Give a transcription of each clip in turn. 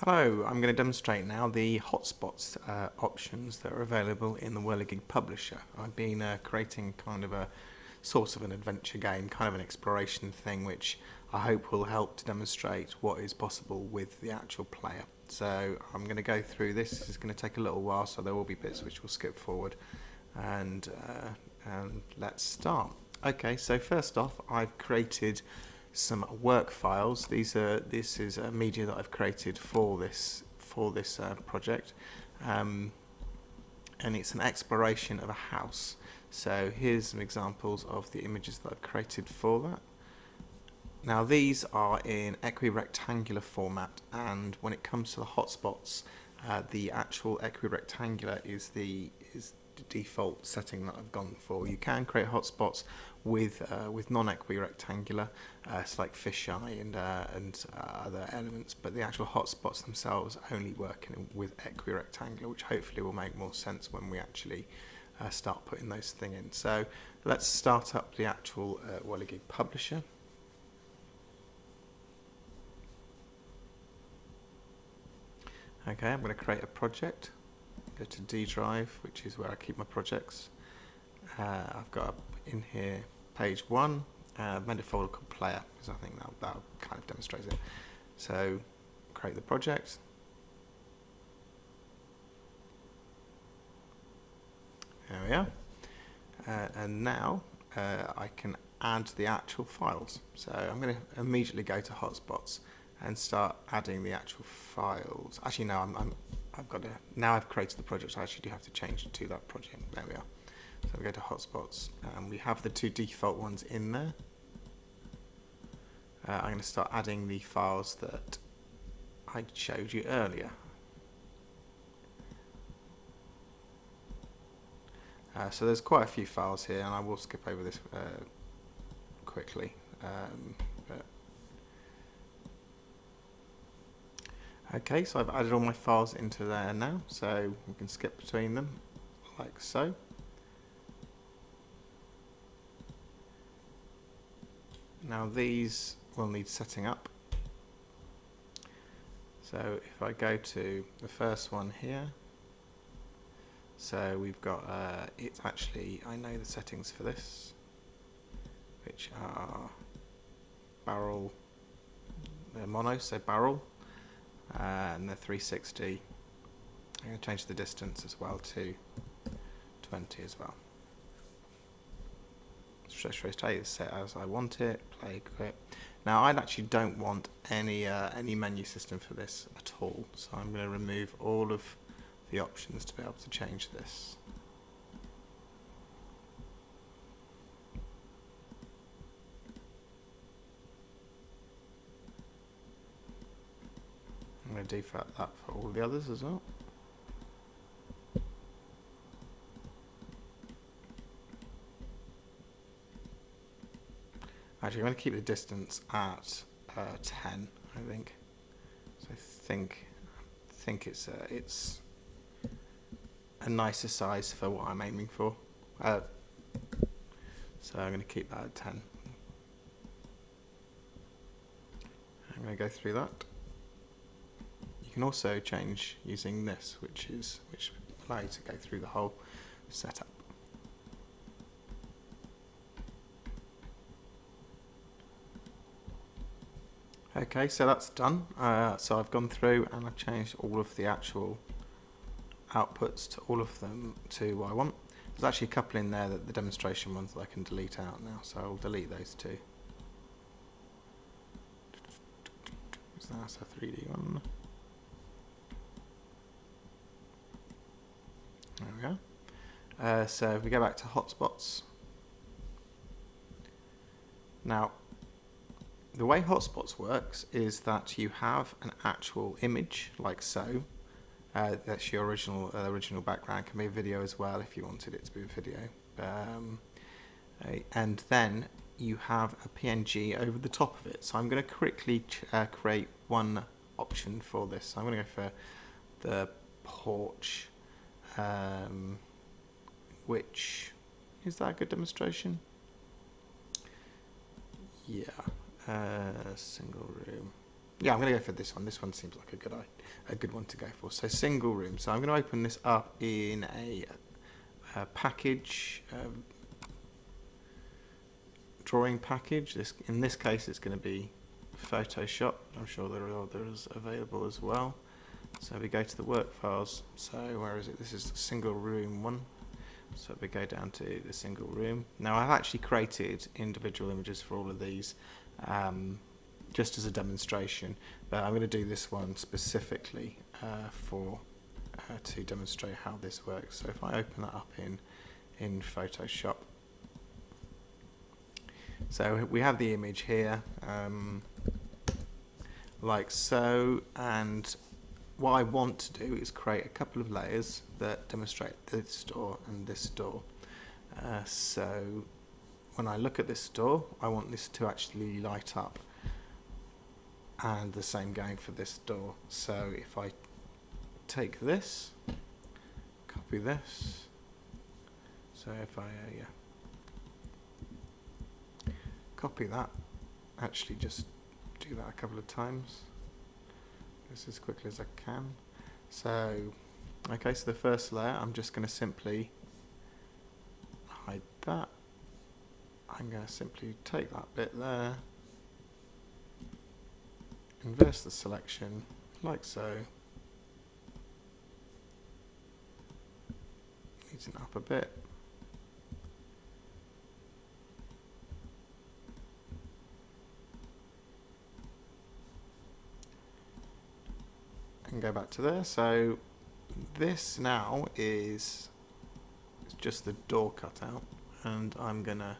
Hello, I'm going to demonstrate now the hotspots options that are available in the Whirligig publisher. I've been creating kind of a sort of an adventure game, kind of an exploration thing, which I hope will help to demonstrate what is possible with the actual player. So I'm going to go through this. This is going to take a little while, so there will be bits which will skip forward. And let's start. Okay, so first off, I've created some work files. This is a media that I've created for this project, and it's an exploration of a house. So here's some examples of the images that I've created for that. Now these are in equirectangular format, and when it comes to the hotspots, the actual equirectangular is the default setting that I've gone for. You can create hotspots with non-equirectangular, so like fisheye and other elements, but the actual hotspots themselves only work with equirectangular, which hopefully will make more sense when we actually start putting those things in. So let's start up the actual Whirligig publisher. Okay, I'm going to create a project. Go to D drive, which is where I keep my projects. I've got in here page 1. I've made a folder called player because I think that kind of demonstrates it. So create the project. There we are. And now I can add the actual files. So I'm going to immediately go to hotspots and start adding the actual files. Actually, no, now I've created the project, I actually do have to change it to that project. There we are. So we go to hotspots, and we have the 2 default ones in there. I'm going to start adding the files that I showed you earlier. So there's quite a few files here, and I will skip over this quickly. Okay, so I've added all my files into there now, so we can skip between them, like so. Now these will need setting up. So if I go to the first one here, so we've got, it's actually, I know the settings for this, which are barrel, they're mono, so barrel. And the 360. I'm going to change the distance as well to 20 as well. Stay set as I want it. Play, quit. Now I actually don't want any menu system for this at all, so I'm going to remove all of the options to be able to change this. I'm going to default that for all the others as well. Actually, I'm going to keep the distance at 10, I think. So I think it's a nicer size for what I'm aiming for. So I'm going to keep that at 10. I'm going to go through that. You can also change using this, which allows you to go through the whole setup. Okay, so that's done. So I've gone through and I've changed all of the actual outputs to all of them to what I want. There's actually a couple in there, that the demonstration ones, that I can delete out now, so I'll delete those two. So that's a 3D one. There we go. So if we go back to hotspots. Now, the way hotspots works is that you have an actual image, like so. That's your original background. It can be a video as well if you wanted it to be a video. And then you have a PNG over the top of it. So I'm going to quickly create one option for this. So I'm going to go for the porch. Which, is that a good demonstration? Yeah, single room. yeah, I'm going to go for this one. This one seems like a good one to go for. So single room. So I'm going to open this up in a package, drawing package. In this case, it's going to be Photoshop. I'm sure there are others available as well. So we go to the work files. So where is it? This is the single room one. So we go down to the single room. Now I've actually created individual images for all of these, just as a demonstration. But I'm going to do this one specifically to demonstrate how this works. So if I open that up in Photoshop, so we have the image here, like so, and what I want to do is create a couple of layers that demonstrate this door and this door. So when I look at this door, I want this to actually light up, and the same going for this door. So if I take this, copy this, so if I copy that, actually just do that a couple of times, this as quickly as I can. So okay, so the first layer, I'm just going to simply hide that. I'm going to simply take that bit there, inverse the selection like so, neaten it up a bit, and go back to there. So this now is just the door cutout, and I'm gonna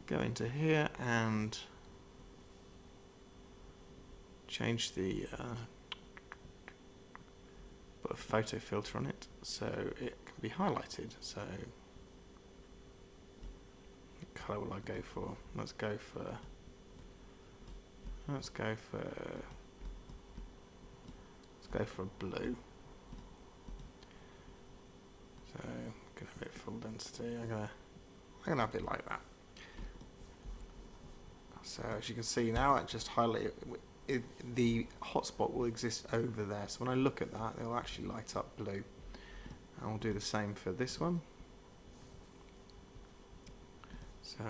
go into here and change the put a photo filter on it so it can be highlighted. So what colour will I go for? Let's go for blue. So I'm gonna have it full density. I'm gonna have it like that. So as you can see now, I just highlight it, the hotspot will exist over there. So when I look at that, it'll actually light up blue. And we'll do the same for this one. So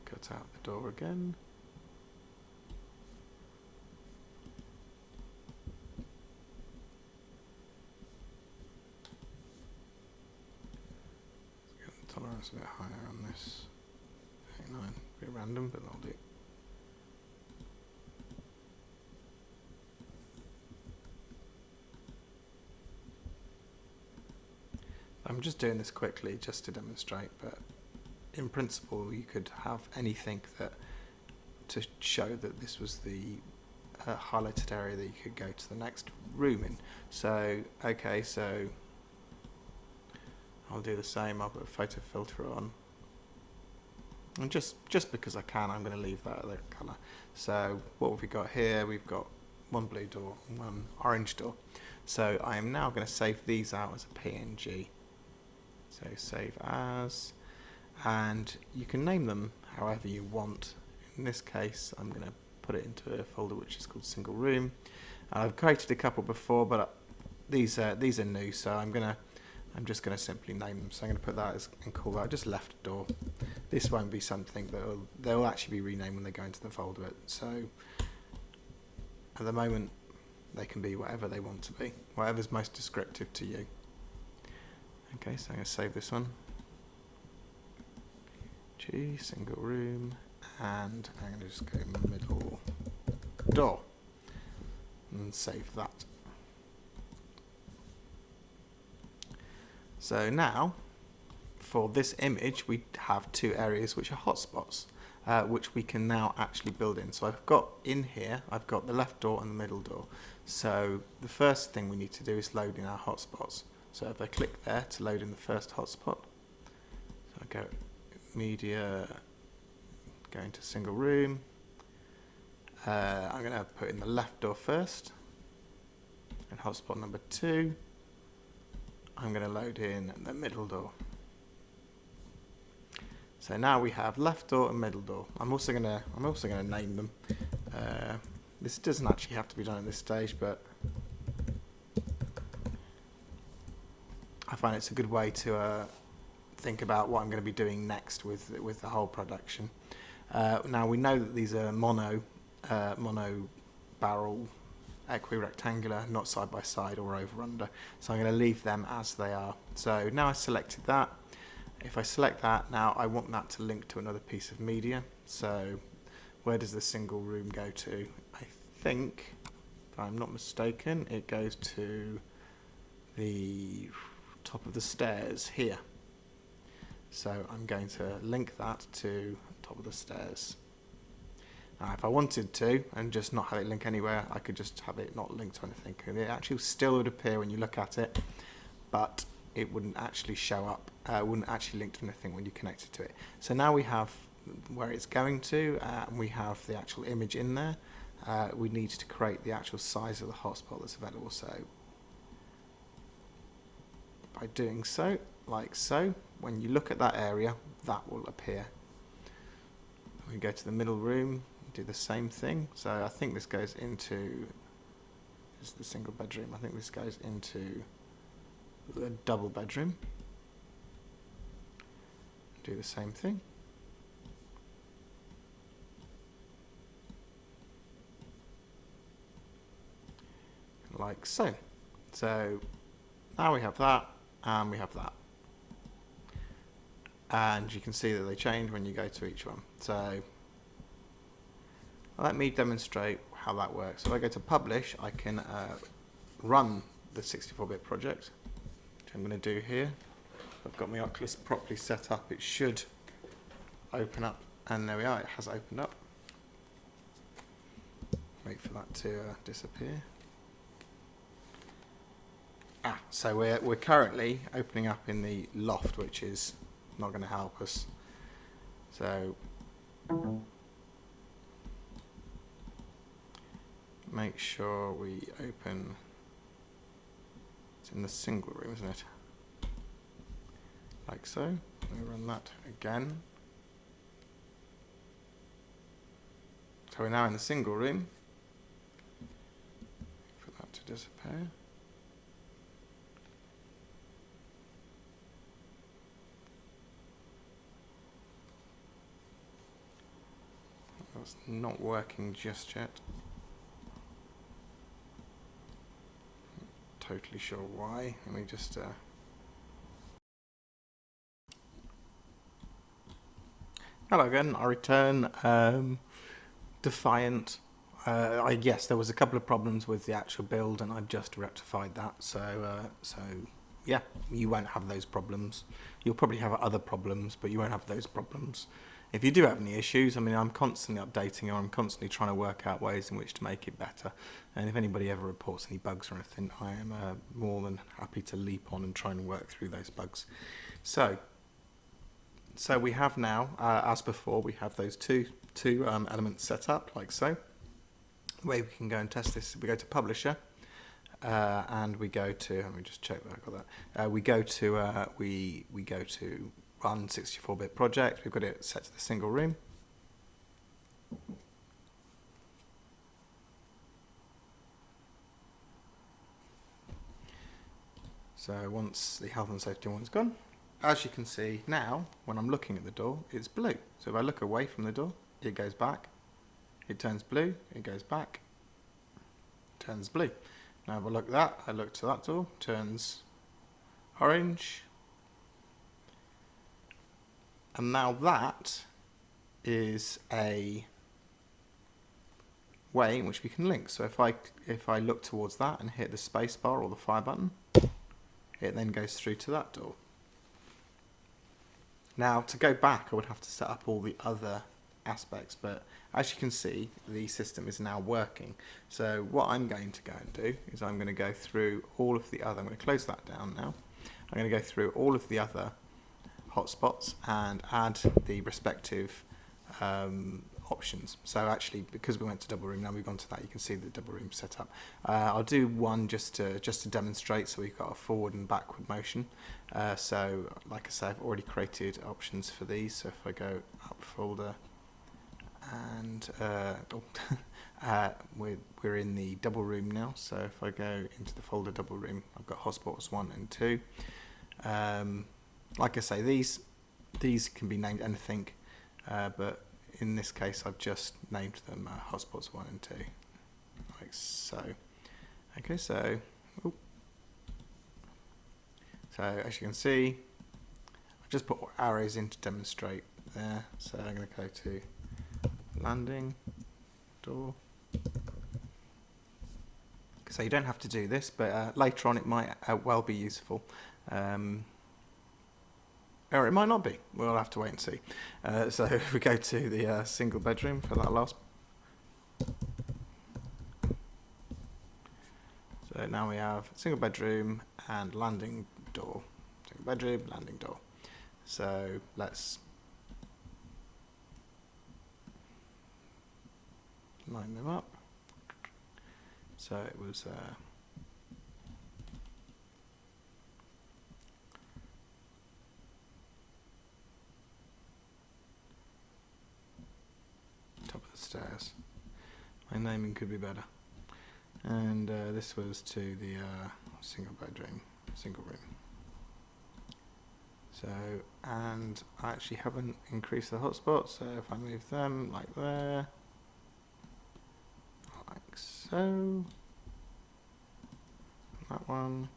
cut out the door again. Tolerance a bit higher on this. 89, a bit random, but that'll do. I'm just doing this quickly just to demonstrate, but in principle you could have anything that to show that this was the highlighted area that you could go to the next room in. So okay, so I'll do the same. I'll put a photo filter on, and just because I can, I'm going to leave that other colour. So what have we got here? We've got one blue door and one orange door. So I am now going to save these out as a PNG. So save as, and you can name them however you want. In this case, I'm going to put it into a folder which is called single room. I've created a couple before, but these are new, so I'm just going to simply name them. So I'm going to put that as and call that just left door. This won't be something that they'll actually be renamed when they go into the folder. So at the moment, they can be whatever they want to be, whatever's most descriptive to you. Okay, so I'm going to save this one. G, single room, and I'm going to just go middle door and save that. So now, for this image, we have two areas which are hotspots, which we can now actually build in. So I've got in here, I've got the left door and the middle door. So the first thing we need to do is load in our hotspots. So if I click there to load in the first hotspot, so I go media, go into single room. I'm going to put in the left door first, and hotspot number 2. I'm going to load in the middle door. So now we have left door and middle door. I'm also going to name them. This doesn't actually have to be done at this stage, but I find it's a good way to think about what I'm going to be doing next with the whole production. Now we know that these are mono barrel equi-rectangular, not side by side or over under, so I'm going to leave them as they are. So now I selected that. If I select that, now I want that to link to another piece of media. So where does the single room go to? I think, if I'm not mistaken, it goes to the top of the stairs here. So I'm going to link that to top of the stairs. Now if I wanted to and just not have it link anywhere, I could just have it not linked to anything, and it actually still would appear when you look at it, but it wouldn't actually show up, wouldn't actually link to anything when you connect it to it. So now we have where it's going to, and we have the actual image in there. We need to create the actual size of the hotspot that's available. So by doing so, like so, when you look at that area, that will appear. We go to the middle room, do the same thing. So I think this goes into, this is the single bedroom, I think this goes into the double bedroom. Do the same thing. Like so. So now we have that, and we have that. And you can see that they change when you go to each one. So let me demonstrate how that works. So if I go to publish, I can run the 64-bit project, which I'm going to do here. I've got my Oculus properly set up. It should open up, and there we are, it has opened up. Wait for that to disappear. So we're currently opening up in the loft, which is not going to help us. So make sure we open, it's in the single room, isn't it? Like so. We run that again. So we're now in the single room. For that to disappear. That's not working just yet. Not totally sure why. Let me just hello again. I return defiant. Yes, there was a couple of problems with the actual build, and I've just rectified that. So yeah, you won't have those problems. You'll probably have other problems, but you won't have those problems. If you do have any issues, I mean, I'm constantly updating, or I'm constantly trying to work out ways in which to make it better. And if anybody ever reports any bugs or anything, I am more than happy to leap on and try and work through those bugs. So we have now, as before, we have those two elements set up, like so. The way we can go and test this, we go to Publisher, and we go to, let me just check that I got that. We go to Run 64-bit project. We've got it set to the single room. So once the health and safety one's gone, as you can see now, when I'm looking at the door, it's blue. So if I look away from the door, it goes back. It turns blue. It goes back. Turns blue. Now if I look at that, I look to that door, turns orange. And now that is a way in which we can link. So if I look towards that and hit the space bar or the fire button, it then goes through to that door. Now to go back, I would have to set up all the other aspects, but as you can see, the system is now working. So what I'm going to go and do is I'm going to go through all of the other, I'm going to close that down now. I'm going to go through all of the other hotspots and add the respective options. So actually, because we went to double room, now we've gone to that, you can see the double room set up. I'll do one just to demonstrate, so we've got a forward and backward motion. So like I say, I've already created options for these. So if I go up folder and we're in the double room now, so if I go into the folder double room, I've got hotspots 1 and 2. Like I say, these can be named anything, but in this case I've just named them hotspots 1 and 2, like so. Okay, so as you can see, I've just put arrows in to demonstrate there. So I'm going to go to landing door. So you don't have to do this, but later on it might well be useful. Or it might not be. We'll have to wait and see. So if we go to the single bedroom for that last. So now we have single bedroom and landing door. Single bedroom, landing door. So let's line them up. So it was top of the stairs. My naming could be better. And this was to the single bedroom, single room. So, and I actually haven't increased the hotspots, so if I move them like there, like so, that one,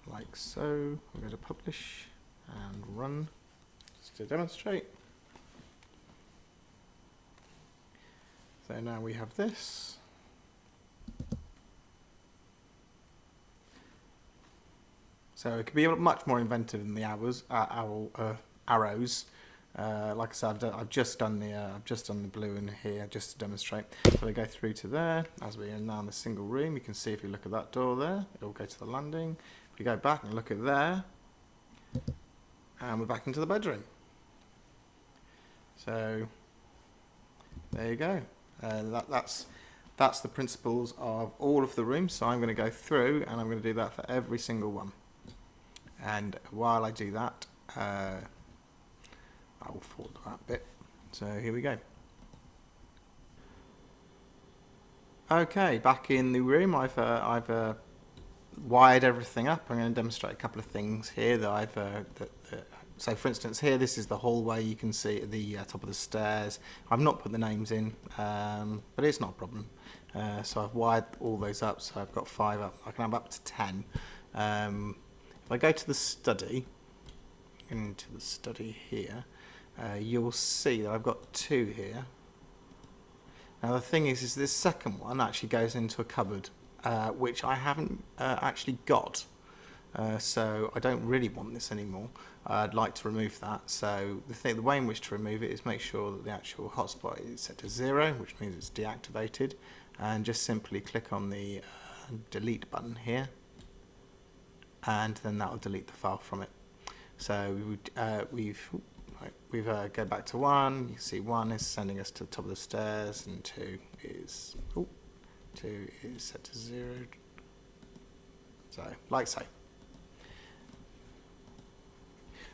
like so, we're going to publish and run just to demonstrate. So now we have this. So it could be much more inventive than the arrows. Like I said, I've just done the blue in here just to demonstrate. So we go through to there. As we are now in the single room, you can see if you look at that door there, it will go to the landing. If we go back and look at there, and we're back into the bedroom. So there you go. That's the principles of all of the rooms. So I'm going to go through and I'm going to do that for every single one. And while I do that, I will forward that bit. So here we go. Okay, back in the room, I've wired everything up. I'm going to demonstrate a couple of things here that I've so for instance here, this is the hallway. You can see at the top of the stairs. I've not put the names in, but it's not a problem. So I've wired all those up, so I've got 5 up. I can have up to 10. If I go to the study, into the study here, you'll see that I've got 2 here. Now the thing is this second one actually goes into a cupboard, which I haven't actually got. So I don't really want this anymore. I'd like to remove that. So the way in which to remove it is make sure that the actual hotspot is set to 0, which means it's deactivated, and just simply click on the delete button here, and then that will delete the file from it. So we've go back to 1. You can see 1 is sending us to the top of the stairs, and 2 is set to 0. So like so.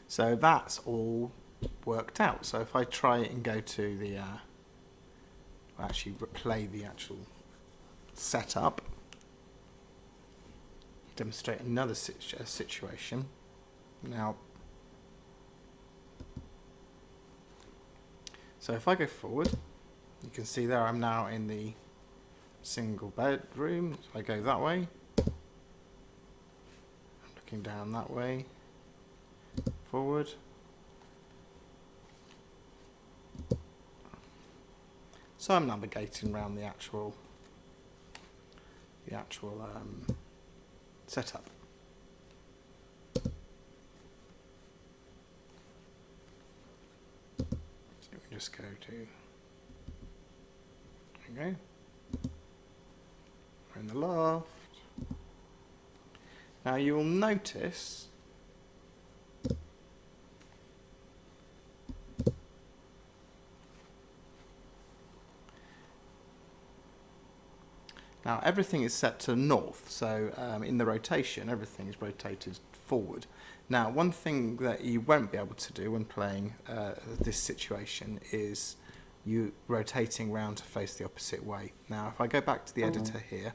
So that's all worked out. So if I try and go to the, actually play the actual setup, demonstrate another situation. Now, so if I go forward, you can see there I'm now in the single bedroom. So I go that way, I'm looking down that way, forward. So I'm navigating around the actual setup. So we just go to, there we go. We're in the loft. Now you will notice Now everything is set to north, so in the rotation everything is rotated forward. Now one thing that you won't be able to do when playing this situation is you rotating round to face the opposite way. Now if I go back to the editor here,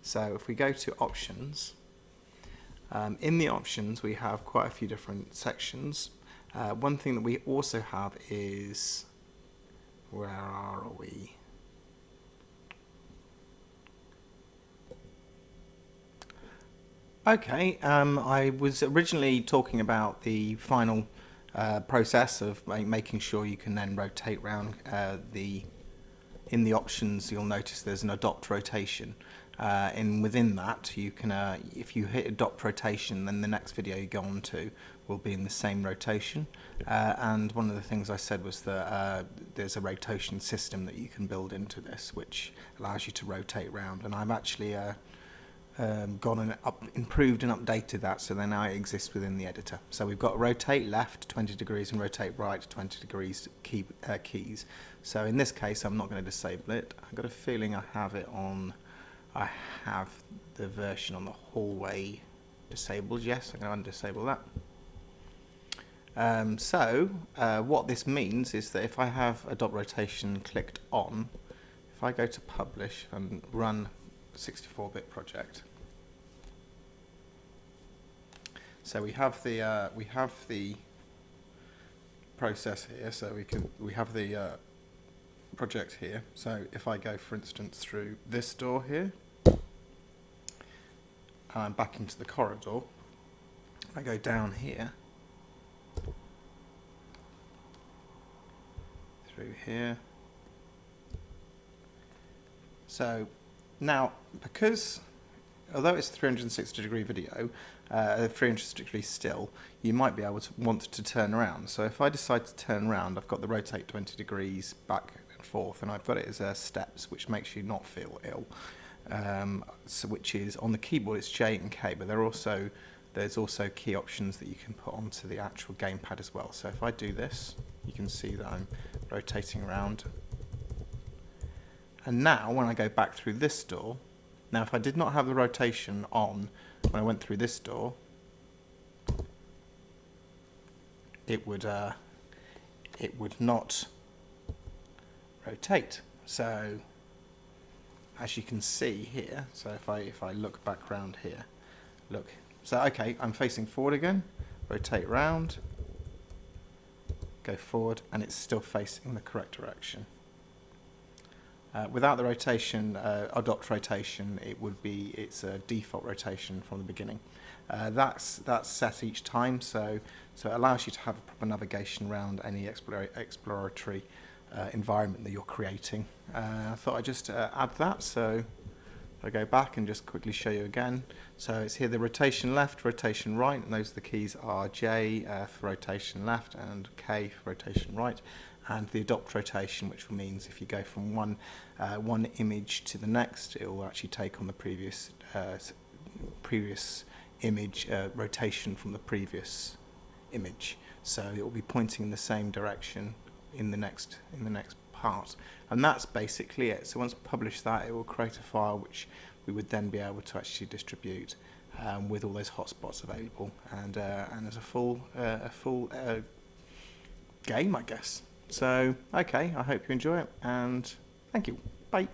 so if we go to options, in the options we have quite a few different sections. One thing that we also have is, where are we? Okay, I was originally talking about the final process of making sure you can then rotate around in the options you'll notice there's an adopt rotation. And within that you can, if you hit adopt rotation, then the next video you go on to will be in the same rotation. And one of the things I said was that there's a rotation system that you can build into this which allows you to rotate around, and I've actually gone and improved and updated that, so then now it exists within the editor. So we've got rotate left 20 degrees and rotate right 20 degrees keys. So in this case I'm not going to disable it. I've got a feeling I have it on, I have the version on the hallway disabled. Yes, I'm going to undisable that. What this means is that if I have adopt rotation clicked on, if I go to publish and run 64-bit project. So we have the process here. So we have the project here. So if I go, for instance, through this door here, and I'm back into the corridor. I go down here, through here. So now, because although it's a 360 degree video, 360 degree still, you might be able to want to turn around. So if I decide to turn around, I've got the rotate 20 degrees back and forth, and I've got it as steps, which makes you not feel ill. So which is on the keyboard, it's J and K, but there's also key options that you can put onto the actual gamepad as well. So if I do this, you can see that I'm rotating around. And now, when I go back through this door, now if I did not have the rotation on when I went through this door, it would not rotate. So, as you can see here, so if I look back round here, look. So okay, I'm facing forward again, rotate round, go forward, and it's still facing the correct direction. Without the rotation, adopt rotation, it's a default rotation from the beginning. That's set each time, so it allows you to have a proper navigation around any exploratory environment that you're creating. I thought I'd just add that, so I go back and just quickly show you again. So it's here the rotation left, rotation right, and those are the keys are J for rotation left and K for rotation right. And the adopt rotation, which means if you go from one image to the next, it will actually take on the previous image rotation from the previous image. So it will be pointing in the same direction in the next part, and that's basically it. So once we publish that, it will create a file which we would then be able to actually distribute with all those hotspots available, and as a full game, I guess. So, okay, I hope you enjoy it, and thank you. Bye.